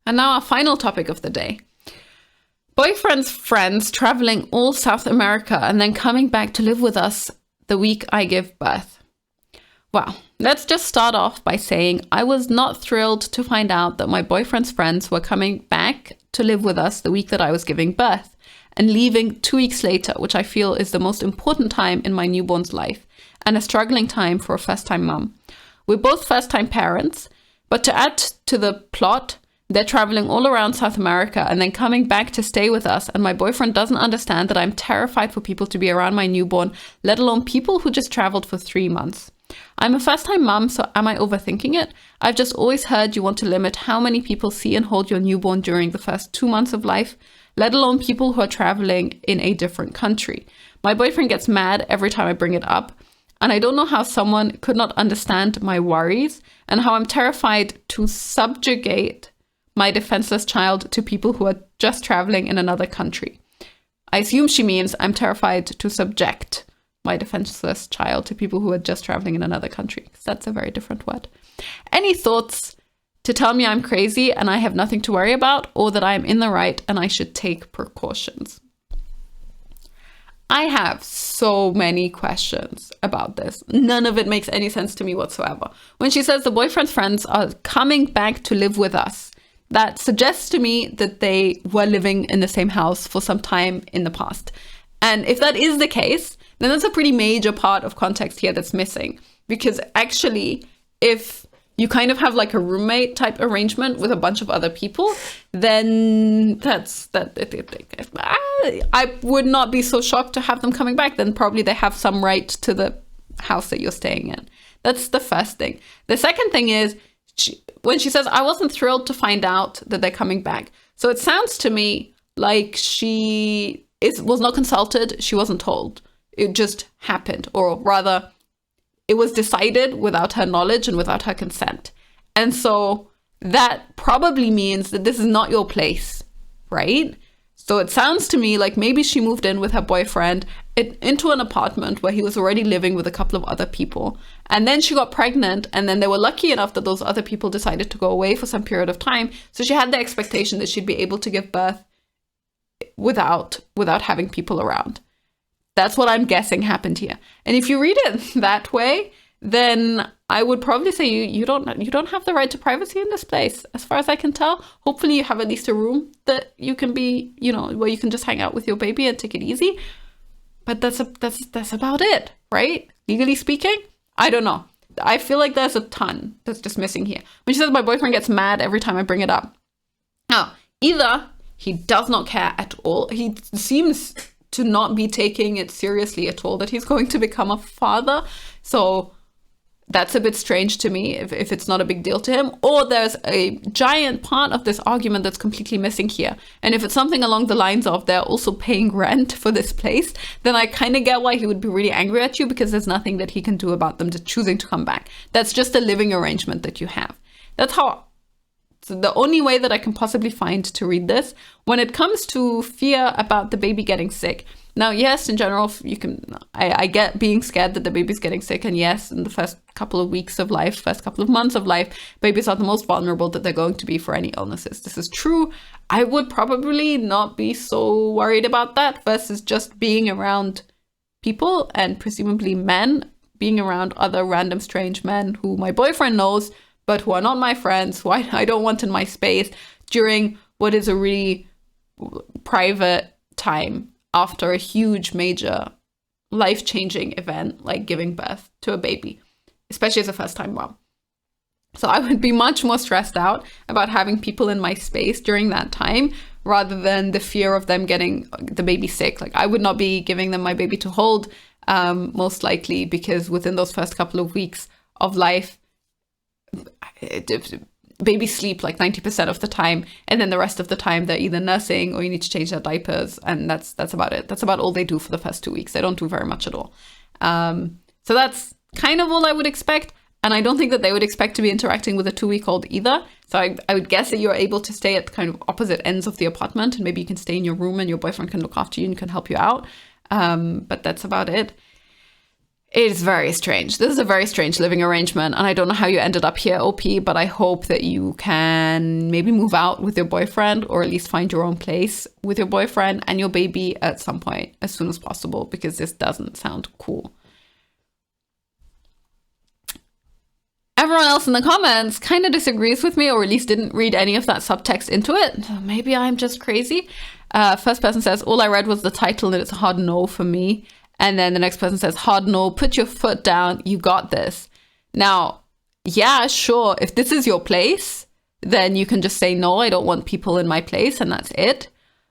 And now our final topic of the day. Boyfriend's friends traveling all South America and then coming back to live with us the week I give birth. Well, let's just start off by saying I was not thrilled to find out that my boyfriend's friends were coming back to live with us the week that I was giving birth and leaving 2 weeks later, which I feel is the most important time in my newborn's life and a struggling time for a first-time mum. We're both first-time parents, but to add to the plot, they're traveling all around South America and then coming back to stay with us, and my boyfriend doesn't understand that I'm terrified for people to be around my newborn, let alone people who just traveled for 3 months. I'm a first-time mum, so am I overthinking it? I've just always heard you want to limit how many people see and hold your newborn during the first 2 months of life, let alone people who are traveling in a different country. My boyfriend gets mad every time I bring it up, and I don't know how someone could not understand my worries and how I'm terrified to subjugate my defenseless child to people who are just traveling in another country. I assume she means I'm terrified to subject my defenseless child to people who are just traveling in another country, because that's a very different word. Any thoughts to tell me I'm crazy and I have nothing to worry about, or that I'm in the right and I should take precautions? I have so many questions about this. None of it makes any sense to me whatsoever. When she says the boyfriend's friends are coming back to live with us, that suggests to me that they were living in the same house for some time in the past. And if that is the case, then that's a pretty major part of context here that's missing. Because actually, if you kind of have like a roommate type arrangement with a bunch of other people, then I would not be so shocked to have them coming back. Then probably they have some right to the house that you're staying in. That's the first thing. The second thing is, when she says, I wasn't thrilled to find out that they're coming back. So it sounds to me like she was not consulted. She wasn't told. It just happened. Or rather, it was decided without her knowledge and without her consent. And so that probably means that this is not your place, right? So it sounds to me like maybe she moved in with her boyfriend into an apartment where he was already living with a couple of other people. And then she got pregnant, and then they were lucky enough that those other people decided to go away for some period of time. So she had the expectation that she'd be able to give birth without having people around. That's what I'm guessing happened here. And if you read it that way, then I would probably say you don't have the right to privacy in this place, as far as I can tell. Hopefully you have at least a room that you can be, where you can just hang out with your baby and take it easy. But that's about it, right? Legally speaking, I don't know. I feel like there's a ton that's just missing here. When she says my boyfriend gets mad every time I bring it up. Now, either he does not care at all. He seems to not be taking it seriously at all that he's going to become a father. So that's a bit strange to me if it's not a big deal to him. Or there's a giant part of this argument that's completely missing here. And if it's something along the lines of they're also paying rent for this place, then I kind of get why he would be really angry at you, because there's nothing that he can do about them just choosing to come back. That's just a living arrangement that you have. That's the only way that I can possibly find to read this. When it comes to fear about the baby getting sick, now, yes, in general, I get being scared that the baby's getting sick. And yes, in the first couple of weeks of life, first couple of months of life, babies are the most vulnerable that they're going to be for any illnesses. This is true. I would probably not be so worried about that versus just being around people, and presumably men, being around other random strange men who my boyfriend knows, but who are not my friends, who I don't want in my space during what is a really private time after a huge, major, life-changing event like giving birth to a baby, especially as a first-time mom. So I would be much more stressed out about having people in my space during that time rather than the fear of them getting the baby sick. Like, I would not be giving them my baby to hold, most likely, because within those first couple of weeks of life, babies sleep like 90% of the time, and then the rest of the time they're either nursing or you need to change their diapers, and that's about it. That's about all they do for the first 2 weeks. They don't do very much at all. So that's kind of all I would expect, and I don't think that they would expect to be interacting with a 2-week-old either. So I would guess that you're able to stay at kind of opposite ends of the apartment, and maybe you can stay in your room and your boyfriend can look after you and can help you out. But that's about it. It is very strange. This is a very strange living arrangement, and I don't know how you ended up here, OP, but I hope that you can maybe move out with your boyfriend, or at least find your own place with your boyfriend and your baby at some point as soon as possible, because this doesn't sound cool. Everyone else in the comments kind of disagrees with me, or at least didn't read any of that subtext into it. So maybe I'm just crazy. First person says, all I read was the title and it's a hard no for me. And then the next person says, hard no, put your foot down, you got this. Now, yeah, sure, if this is your place, then you can just say, no, I don't want people in my place, and that's it.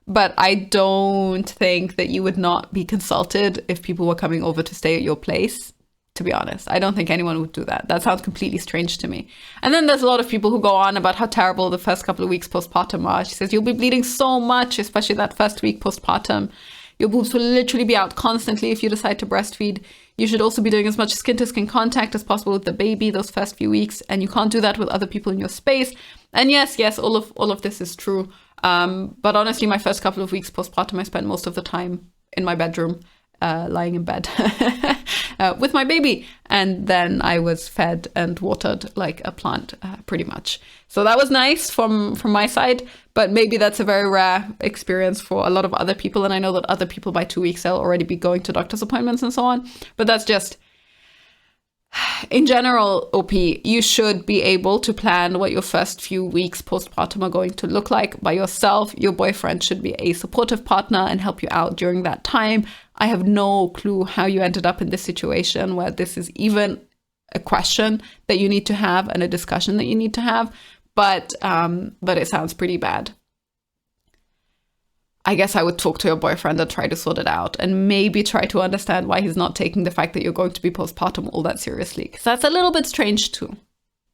But I don't think that you would not be consulted if people were coming over to stay at your place, to be honest. I don't think anyone would do that. That sounds completely strange to me. And then there's a lot of people who go on about how terrible the first couple of weeks postpartum are. She says, you'll be bleeding so much, especially that first week postpartum. Your boobs will literally be out constantly if you decide to breastfeed. You should also be doing as much skin-to-skin contact as possible with the baby those first few weeks, and you can't do that with other people in your space. And yes, all of this is true. But honestly, my first couple of weeks postpartum, I spent most of the time in my bedroom, lying in bed with my baby. And then I was fed and watered like a plant, pretty much. So that was nice from my side, but maybe that's a very rare experience for a lot of other people. And I know that other people by 2 weeks, they'll already be going to doctor's appointments and so on. But that's just, in general, OP, you should be able to plan what your first few weeks postpartum are going to look like by yourself. Your boyfriend should be a supportive partner and help you out during that time. I have no clue how you ended up in this situation where this is even a question that you need to have and a discussion that you need to have, but it sounds pretty bad. I guess I would talk to your boyfriend and try to sort it out, and maybe try to understand why he's not taking the fact that you're going to be postpartum all that seriously, because that's a little bit strange too.